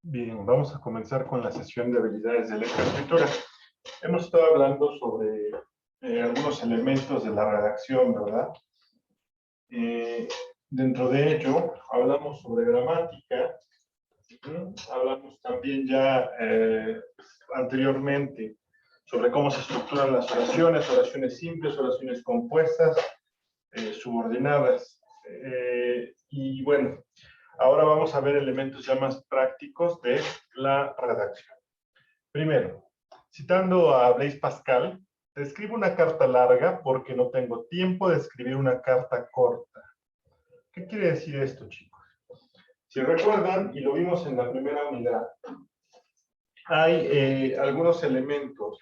Bien, vamos a comenzar con la sesión de habilidades de lectoescritura. Hemos estado hablando sobre algunos elementos de la redacción, ¿verdad? Eh, Dentro de ello, hablamos sobre gramática, hablamos también ya anteriormente sobre cómo se estructuran las oraciones, oraciones simples, oraciones compuestas, subordinadas. Y bueno, ahora vamos a ver elementos ya más prácticos de la redacción. Primero, citando a Blaise Pascal, te escribo una carta larga porque no tengo tiempo de escribir una carta corta. ¿Qué quiere decir esto, chicos? Si recuerdan, y lo vimos en la primera unidad, hay algunos elementos,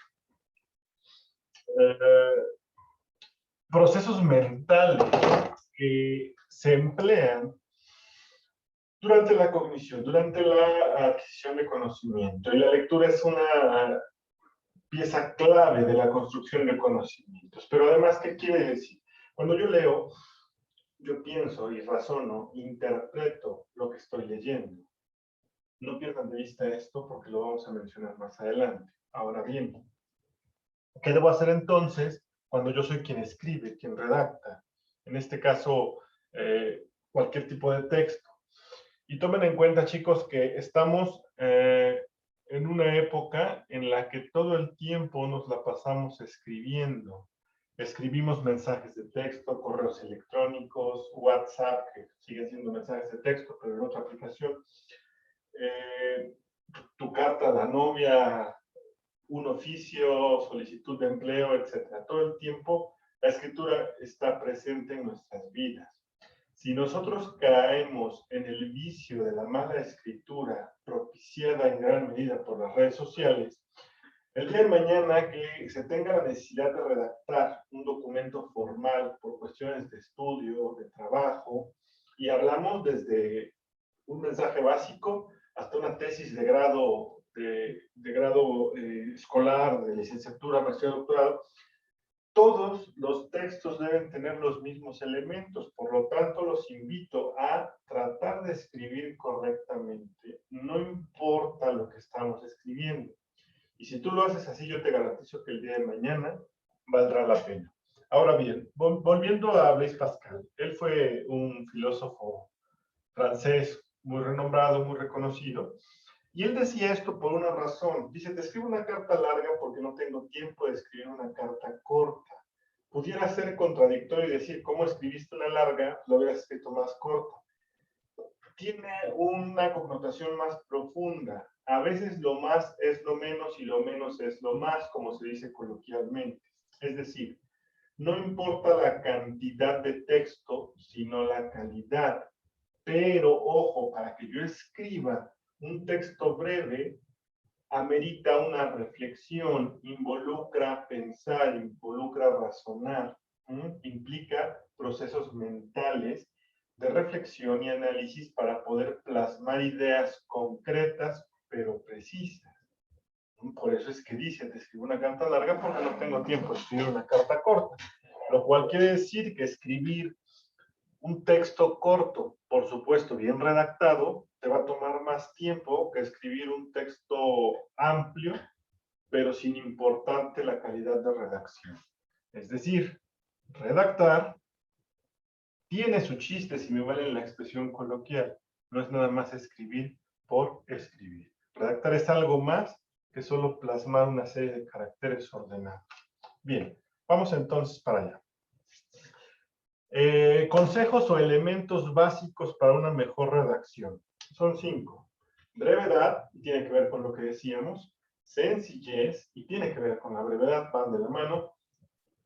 eh, procesos mentales que se emplean durante la cognición, durante la adquisición de conocimiento. Y la lectura es una pieza clave de la construcción de conocimientos. Pero además, ¿qué quiere decir? Cuando yo leo, yo pienso y razono, interpreto lo que estoy leyendo. No pierdan de vista esto porque lo vamos a mencionar más adelante. Ahora bien, ¿qué debo hacer entonces cuando yo soy quien escribe, quien redacta? En este caso, cualquier tipo de texto. Y tomen en cuenta, chicos, que estamos en una época en la que todo el tiempo nos la pasamos escribiendo. Escribimos mensajes de texto, correos electrónicos, WhatsApp, que siguen siendo mensajes de texto, pero en otra aplicación. Eh, Tu carta a la novia, un oficio, solicitud de empleo, etc. Todo el tiempo la escritura está presente en nuestras vidas. Si nosotros caemos en el vicio de la mala escritura, propiciada en gran medida por las redes sociales, el día de mañana que se tenga la necesidad de redactar un documento formal por cuestiones de estudio, de trabajo, y hablamos desde un mensaje básico hasta una tesis de grado, escolar, de licenciatura, maestría, doctorado, todos los textos deben tener los mismos elementos, por lo tanto los invito a tratar de escribir correctamente, no importa lo que estamos escribiendo. Y si tú lo haces así, yo te garantizo que el día de mañana valdrá la pena. Ahora bien, volviendo a Blaise Pascal, él fue un filósofo francés muy renombrado, muy reconocido, y él decía esto por una razón. Dice, te escribo una carta larga porque no tengo tiempo de escribir una carta corta. Pudiera ser contradictorio y decir, ¿cómo escribiste una larga? Lo hubieras escrito más corta. Tiene una connotación más profunda. A veces lo más es lo menos y lo menos es lo más, como se dice coloquialmente. Es decir, no importa la cantidad de texto, sino la calidad. Pero, ojo, para que yo escriba un texto breve, amerita una reflexión, involucra pensar, involucra razonar, implica procesos mentales de reflexión y análisis para poder plasmar ideas concretas pero precisas. Por eso es que dice, te escribo una carta larga porque no tengo tiempo de escribir una carta corta, lo cual quiere decir que escribir un texto corto, por supuesto, bien redactado, te va a tomar más tiempo que escribir un texto amplio, pero sin importarte la calidad de redacción. Es decir, redactar tiene su chiste, si me vale la expresión coloquial. No es nada más escribir por escribir. Redactar es algo más que solo plasmar una serie de caracteres ordenados. Bien, vamos entonces para allá. Consejos o elementos básicos para una mejor redacción. Son 5. Brevedad, y tiene que ver con lo que decíamos. Sencillez, y tiene que ver con la brevedad, van de la mano.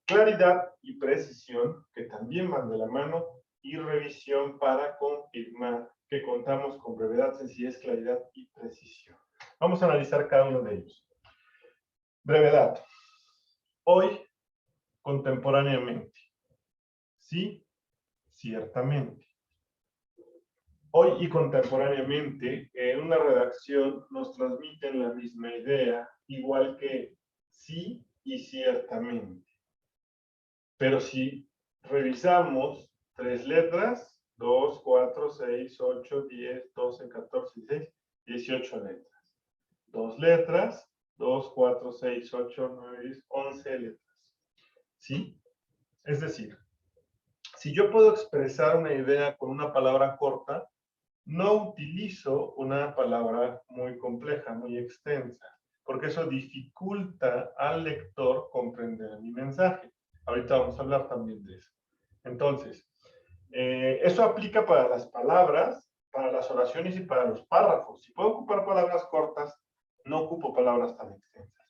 Claridad y precisión, que también van de la mano. Y revisión para confirmar que contamos con brevedad, sencillez, claridad y precisión. Vamos a analizar cada uno de ellos. Brevedad. Hoy, contemporáneamente. Sí, ciertamente. Hoy y contemporáneamente, en una redacción nos transmiten la misma idea, igual que sí y ciertamente. Pero si revisamos 3 letras, 2, 4, 6, 8, 10, 12, 14, 16, 18 letras. 2 letras, 2, 4, 6, 8, 9, 10, 11 letras. ¿Sí? Es decir, si yo puedo expresar una idea con una palabra corta, no utilizo una palabra muy compleja, muy extensa, porque eso dificulta al lector comprender mi mensaje. Ahorita vamos a hablar también de eso. Entonces, eso aplica para las palabras, para las oraciones y para los párrafos. Si puedo ocupar palabras cortas, no ocupo palabras tan extensas.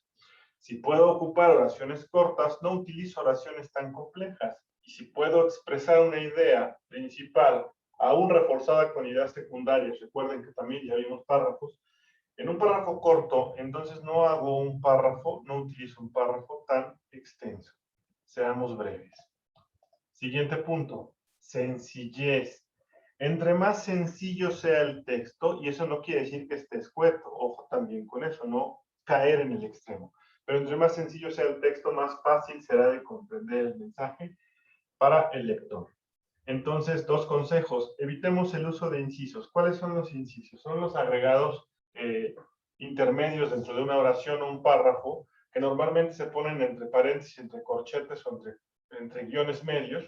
Si puedo ocupar oraciones cortas, no utilizo oraciones tan complejas. Y si puedo expresar una idea principal aún reforzada con ideas secundarias, recuerden que también ya vimos párrafos, en un párrafo corto, entonces no hago un párrafo, no utilizo un párrafo tan extenso. Seamos breves. Siguiente punto, sencillez. Entre más sencillo sea el texto, y eso no quiere decir que esté escueto, ojo también con eso, no caer en el extremo, pero entre más sencillo sea el texto, más fácil será de comprender el mensaje para el lector. Entonces, dos consejos. Evitemos el uso de incisos. ¿Cuáles son los incisos? Son los agregados intermedios dentro de una oración o un párrafo que normalmente se ponen entre paréntesis, entre corchetes o entre guiones medios.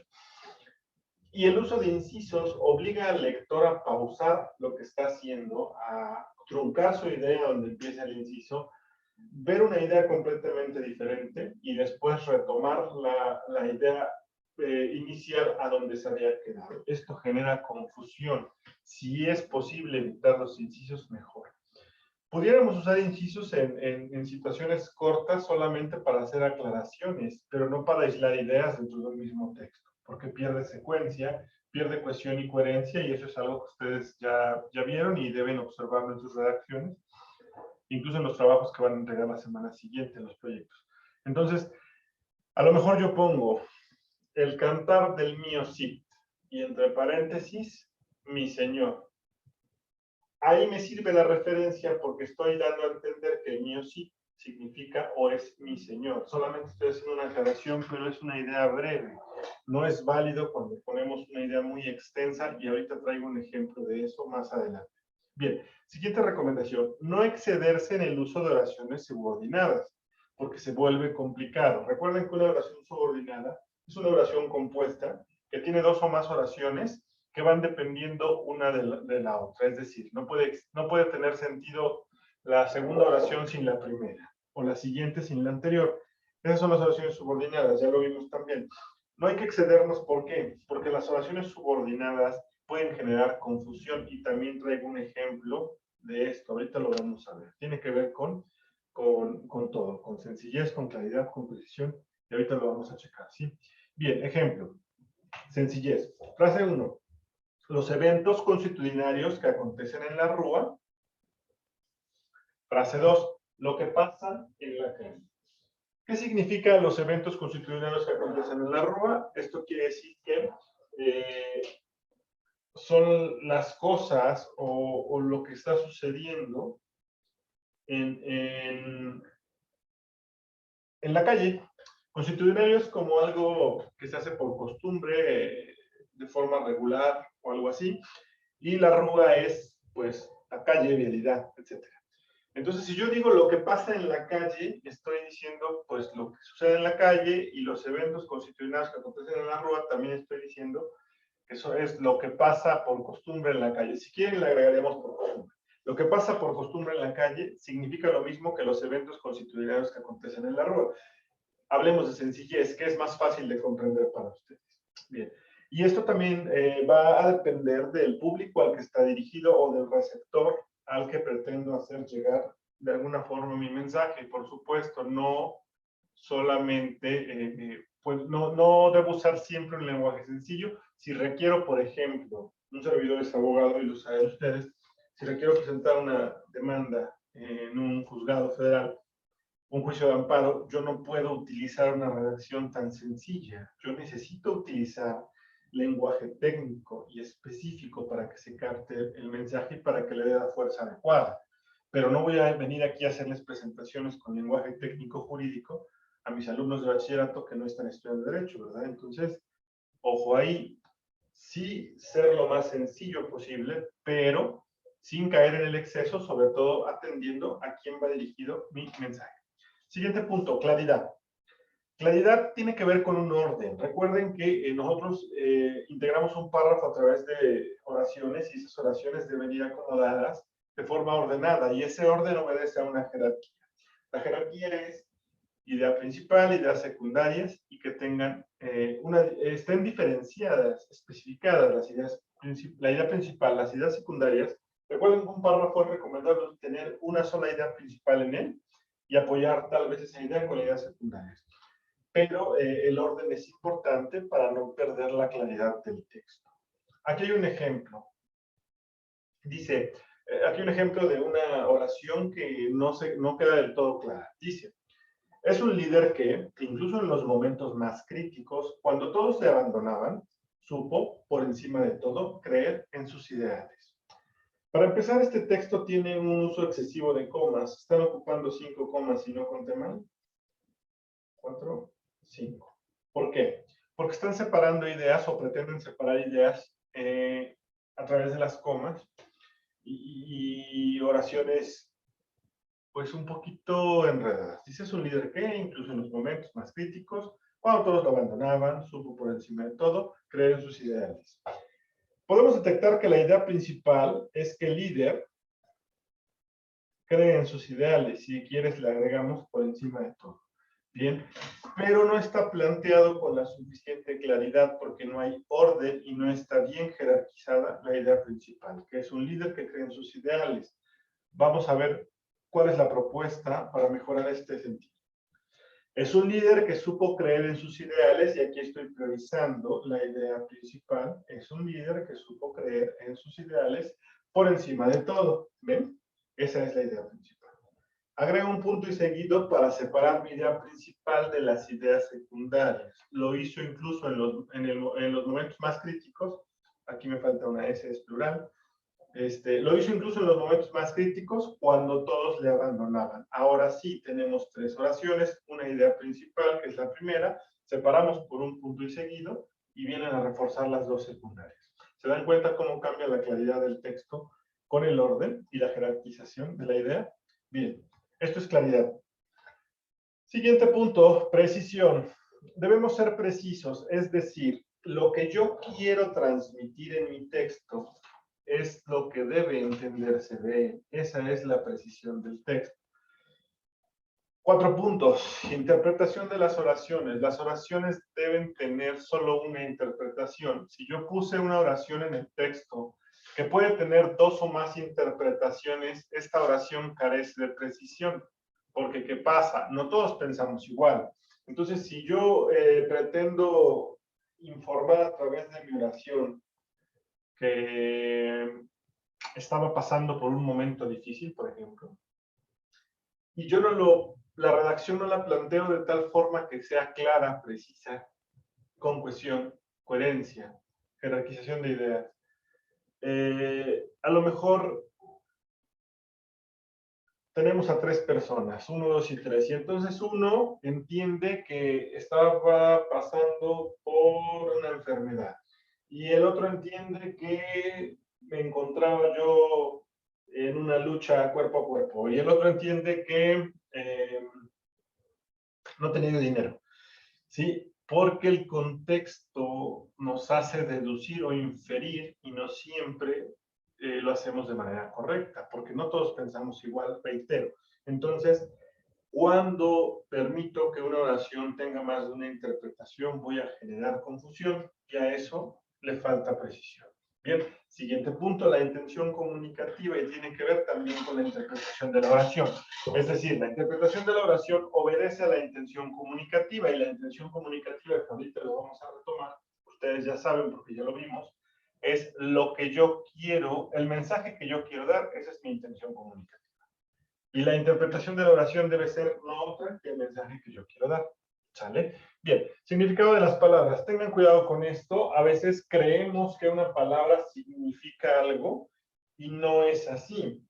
Y el uso de incisos obliga al lector a pausar lo que está haciendo, a truncar su idea donde empieza el inciso, ver una idea completamente diferente y después retomar la idea inicial a donde se había quedado. Esto genera confusión. Si es posible evitar los incisos, mejor. Pudiéramos usar incisos en situaciones cortas solamente para hacer aclaraciones, pero no para aislar ideas dentro del mismo texto, porque pierde secuencia, pierde cohesión y coherencia, y eso es algo que ustedes ya vieron y deben observarlo en sus redacciones, incluso en los trabajos que van a entregar la semana siguiente en los proyectos. Entonces, a lo mejor yo pongo el cantar del mío Cid, y entre paréntesis, mi señor. Ahí me sirve la referencia porque estoy dando a entender que el mío Cid significa o es mi señor. Solamente estoy haciendo una aclaración, pero es una idea breve. No es válido cuando ponemos una idea muy extensa, y ahorita traigo un ejemplo de eso más adelante. Bien, siguiente recomendación, no excederse en el uso de oraciones subordinadas, porque se vuelve complicado. Recuerden que una oración subordinada es una oración compuesta que tiene dos o más oraciones que van dependiendo una de la otra. Es decir, no puede tener sentido la segunda oración sin la primera, o la siguiente sin la anterior. Esas son las oraciones subordinadas, ya lo vimos también. No hay que excedernos, ¿por qué? Porque las oraciones subordinadas pueden generar confusión, y también traigo un ejemplo de esto. Ahorita lo vamos a ver. Tiene que ver con todo, con sencillez, con claridad, con precisión, y ahorita lo vamos a checar, ¿sí? Bien, ejemplo. Sencillez. Frase 1. Los eventos constitucionarios que acontecen en la Rúa. Frase 2. Lo que pasa en la calle. ¿Qué significa los eventos constitucionarios que acontecen en la Rúa? Esto quiere decir que son las cosas o lo que está sucediendo en la calle. Constitucionarios como algo que se hace por costumbre, de forma regular o algo así. Y la Rúa es, pues, la calle, vialidad, etc. Entonces, si yo digo lo que pasa en la calle, estoy diciendo, pues, lo que sucede en la calle, y los eventos constitucionales que acontecen en la Rúa, también estoy diciendo que eso es lo que pasa por costumbre en la calle. Si quieren, le agregaremos por costumbre. Lo que pasa por costumbre en la calle significa lo mismo que los eventos constitucionales que acontecen en la Rúa. Hablemos de sencillez, que es más fácil de comprender para ustedes. Bien. Y esto también va a depender del público al que está dirigido o del receptor al que pretendo hacer llegar de alguna forma mi mensaje. Por supuesto, no solamente, pues no debo usar siempre un lenguaje sencillo. Si requiero, por ejemplo, un servidor es abogado y lo saben ustedes, si requiero presentar una demanda en un juzgado federal, un juicio de amparo, yo no puedo utilizar una redacción tan sencilla. Yo necesito utilizar lenguaje técnico y específico para que se capte el mensaje y para que le dé la fuerza adecuada. Pero no voy a venir aquí a hacerles presentaciones con lenguaje técnico jurídico a mis alumnos de bachillerato que no están estudiando Derecho, ¿verdad? Entonces, ojo ahí, sí ser lo más sencillo posible, pero sin caer en el exceso, sobre todo atendiendo a quién va dirigido mi mensaje. Siguiente punto, claridad. Claridad tiene que ver con un orden. Recuerden que nosotros integramos un párrafo a través de oraciones y esas oraciones deben ir acomodadas de forma ordenada y ese orden obedece a una jerarquía. La jerarquía es idea principal, ideas secundarias y que tengan estén diferenciadas, especificadas las ideas, la idea principal, las ideas secundarias. Recuerden que un párrafo es recomendable tener una sola idea principal en él y apoyar tal vez esa idea con ideas secundarias. Pero el orden es importante para no perder la claridad del texto. Aquí hay un ejemplo. Dice, aquí un ejemplo de una oración que no queda del todo clara. Dice, es un líder que, incluso en los momentos más críticos, cuando todos le abandonaban, supo, por encima de todo, creer en sus ideales. Para empezar, este texto tiene un uso excesivo de comas. Están ocupando 5 comas si no conté mal. 4, 5. ¿Por qué? Porque están separando ideas o pretenden separar ideas a través de las comas y oraciones pues un poquito enredadas. Dice, es un líder que, incluso en los momentos más críticos, cuando todos lo abandonaban, supo por encima de todo creer en sus ideales. Podemos detectar que la idea principal es que el líder cree en sus ideales, si quieres le agregamos por encima de todo. Bien, pero no está planteado con la suficiente claridad porque no hay orden y no está bien jerarquizada la idea principal, que es un líder que cree en sus ideales. Vamos a ver cuál es la propuesta para mejorar este sentido. Es un líder que supo creer en sus ideales, y aquí estoy priorizando la idea principal. Es un líder que supo creer en sus ideales por encima de todo. ¿Ven? Esa es la idea principal. Agrego un punto y seguido para separar mi idea principal de las ideas secundarias. Lo hizo incluso en los momentos más críticos. Aquí me falta una S, es plural. Lo hizo incluso en los momentos más críticos cuando todos le abandonaban. Ahora sí tenemos 3 oraciones, una idea principal, que es la primera, separamos por un punto y seguido y vienen a reforzar las 2 secundarias. ¿Se dan cuenta cómo cambia la claridad del texto con el orden y la jerarquización de la idea? Bien, esto es claridad. Siguiente punto, precisión. Debemos ser precisos, es decir, lo que yo quiero transmitir en mi texto es lo que debe entenderse de él. Esa es la precisión del texto. 4 puntos. Interpretación de las oraciones. Las oraciones deben tener solo una interpretación. Si yo puse una oración en el texto que puede tener 2 o más interpretaciones, esta oración carece de precisión. Porque, ¿qué pasa? No todos pensamos igual. Entonces, si yo pretendo informar a través de mi oración que estaba pasando por un momento difícil, por ejemplo, y yo la redacción no la planteo de tal forma que sea clara, precisa, con cohesión, coherencia, jerarquización de ideas. A lo mejor tenemos a 3 personas, 1, 2 y 3, y entonces uno entiende que estaba pasando por una enfermedad, y el otro entiende que me encontraba yo en una lucha cuerpo a cuerpo, y el otro entiende que no he tenido dinero, ¿sí? Porque el contexto nos hace deducir o inferir y no siempre lo hacemos de manera correcta, porque no todos pensamos igual, reitero. Entonces, cuando permito que una oración tenga más de una interpretación, voy a generar confusión y a eso le falta precisión. Bien, siguiente punto, la intención comunicativa, y tiene que ver también con la interpretación de la oración. Es decir, la interpretación de la oración obedece a la intención comunicativa, y la intención comunicativa, que ahorita lo vamos a retomar, ustedes ya saben porque ya lo vimos, es lo que yo quiero, el mensaje que yo quiero dar, esa es mi intención comunicativa. Y la interpretación de la oración debe ser no otra que el mensaje que yo quiero dar. ¿Sale? Bien, significado de las palabras. Tengan cuidado con esto. A veces creemos que una palabra significa algo y no es así.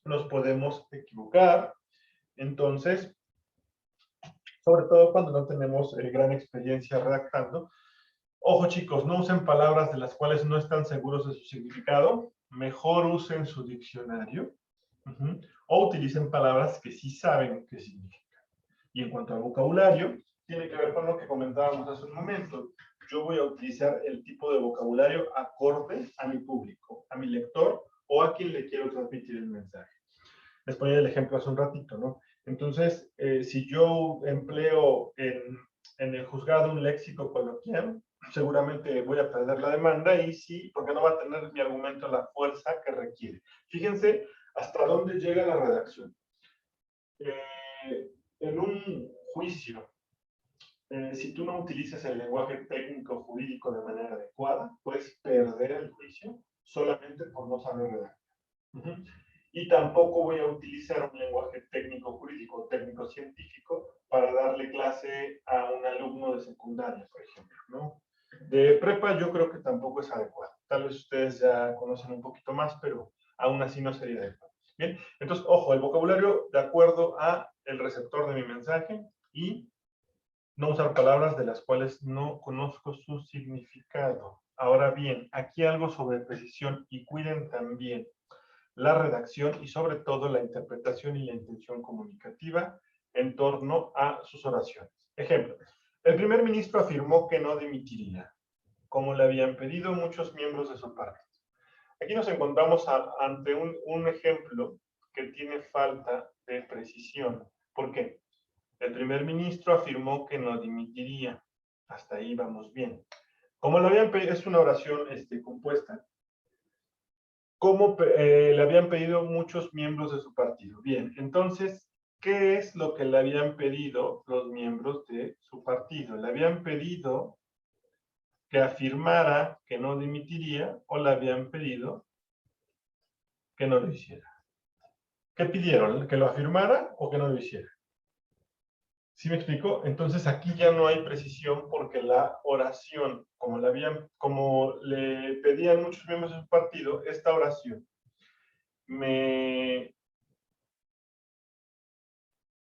Nos podemos equivocar. Entonces, sobre todo cuando no tenemos gran experiencia redactando. Ojo, chicos, no usen palabras de las cuales no están seguros de su significado. mejor usen su diccionario o utilicen palabras que sí saben qué significan. Y en cuanto al vocabulario, tiene que ver con lo que comentábamos hace un momento. Yo voy a utilizar el tipo de vocabulario acorde a mi público, a mi lector o a quien le quiero transmitir el mensaje. Les ponía el ejemplo hace un ratito, ¿no? Entonces, si yo empleo en el juzgado un léxico coloquial, seguramente voy a perder la demanda y sí, porque no va a tener mi argumento la fuerza que requiere. Fíjense hasta dónde llega la redacción. En un juicio, si tú no utilizas el lenguaje técnico jurídico de manera adecuada, puedes perder el juicio solamente por no saber redactar. Y tampoco voy a utilizar un lenguaje técnico jurídico, técnico científico, para darle clase a un alumno de secundaria, por ejemplo, ¿no? De prepa yo creo que tampoco es adecuado. Tal vez ustedes ya conocen un poquito más, pero aún así no sería adecuado. Bien, entonces, ojo, el vocabulario de acuerdo a el receptor de mi mensaje y no usar palabras de las cuales no conozco su significado. Ahora bien, aquí algo sobre precisión y cuiden también la redacción y sobre todo la interpretación y la intención comunicativa en torno a sus oraciones. Ejemplo, el primer ministro afirmó que no dimitiría, como le habían pedido muchos miembros de su partido. Aquí nos encontramos ante un ejemplo que tiene falta de precisión. ¿Por qué? El primer ministro afirmó que no dimitiría. Hasta ahí vamos bien. Como le habían pedido, es una oración compuesta. Como le habían pedido muchos miembros de su partido. Bien, entonces, ¿qué es lo que le habían pedido los miembros de su partido? Le habían pedido que afirmara que no dimitiría o le habían pedido que no lo hiciera. ¿Qué pidieron? ¿Que lo afirmara o que no lo hiciera? ¿Sí me explico? Entonces aquí ya no hay precisión porque la oración, como le pedían muchos miembros de su partido, esta oración me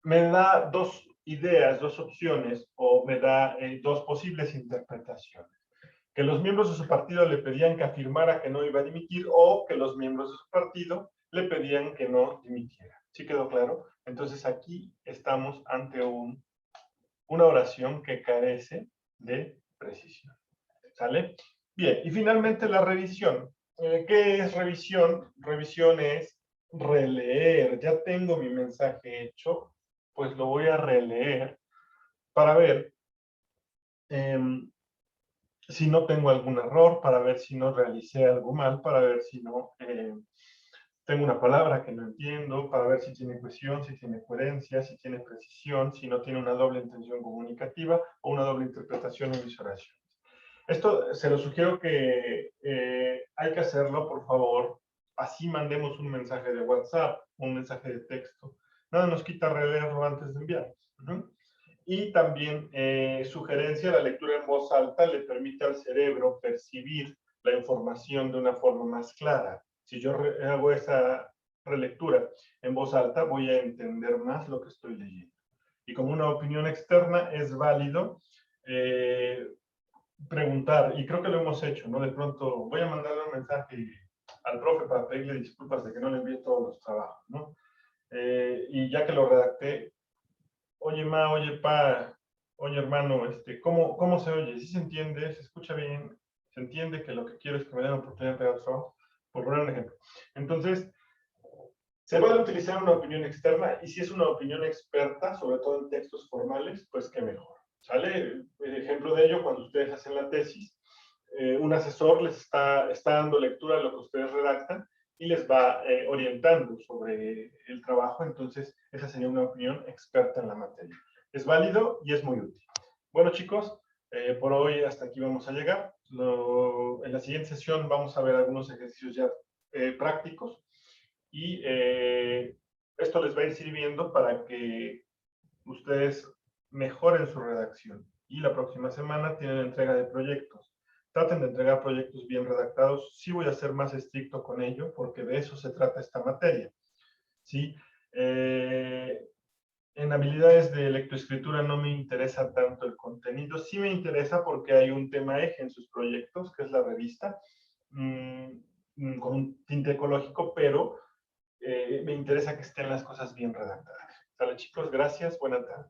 da dos ideas, dos opciones, o me da dos posibles interpretaciones. Que los miembros de su partido le pedían que afirmara que no iba a dimitir o que los miembros de su partido le pedían que no dimitiera. ¿Sí quedó claro? Entonces aquí estamos ante una oración que carece de precisión. ¿Sale? Bien, y finalmente la revisión. ¿Qué es revisión? Revisión es releer. Ya tengo mi mensaje hecho, pues lo voy a releer para ver si no tengo algún error, para ver si no realicé algo mal, para ver si no tengo una palabra que no entiendo, para ver si tiene cohesión, si tiene coherencia, si tiene precisión, si no tiene una doble intención comunicativa o una doble interpretación en mis oraciones. Esto se lo sugiero que hay que hacerlo, por favor. Así mandemos un mensaje de WhatsApp, un mensaje de texto. Nada nos quita releerlo antes de enviar. Y también sugerencia, la lectura en voz alta le permite al cerebro percibir la información de una forma más clara. Si yo hago esa relectura en voz alta, voy a entender más lo que estoy leyendo. Y como una opinión externa es válido preguntar, y creo que lo hemos hecho, ¿no? De pronto voy a mandarle un mensaje al profe para pedirle disculpas de que no le envié todos los trabajos, ¿no? Y ya que lo redacté, oye ma, oye pa, oye hermano, ¿cómo se oye? ¿Sí se entiende? ¿Se escucha bien? ¿Se entiende que lo que quiero es que me den la oportunidad de pegar trabajo? Por poner un ejemplo. Entonces, se puede utilizar una opinión externa y si es una opinión experta, sobre todo en textos formales, pues qué mejor. ¿Sale? El ejemplo de ello, cuando ustedes hacen la tesis, un asesor les está dando lectura a lo que ustedes redactan y les va orientando sobre el trabajo, entonces esa sería una opinión experta en la materia. Es válido y es muy útil. Bueno chicos, por hoy hasta aquí vamos a llegar. En la siguiente sesión vamos a ver algunos ejercicios ya prácticos y esto les va a ir sirviendo para que ustedes mejoren su redacción. Y la próxima semana tienen entrega de proyectos. Traten de entregar proyectos bien redactados. Sí voy a ser más estricto con ello, porque de eso se trata esta materia. ¿Sí? En habilidades de lectoescritura no me interesa tanto el contenido. Sí me interesa porque hay un tema eje en sus proyectos, que es la revista. con un tinte ecológico, pero me interesa que estén las cosas bien redactadas. Sale, chicos, gracias, buena tarde.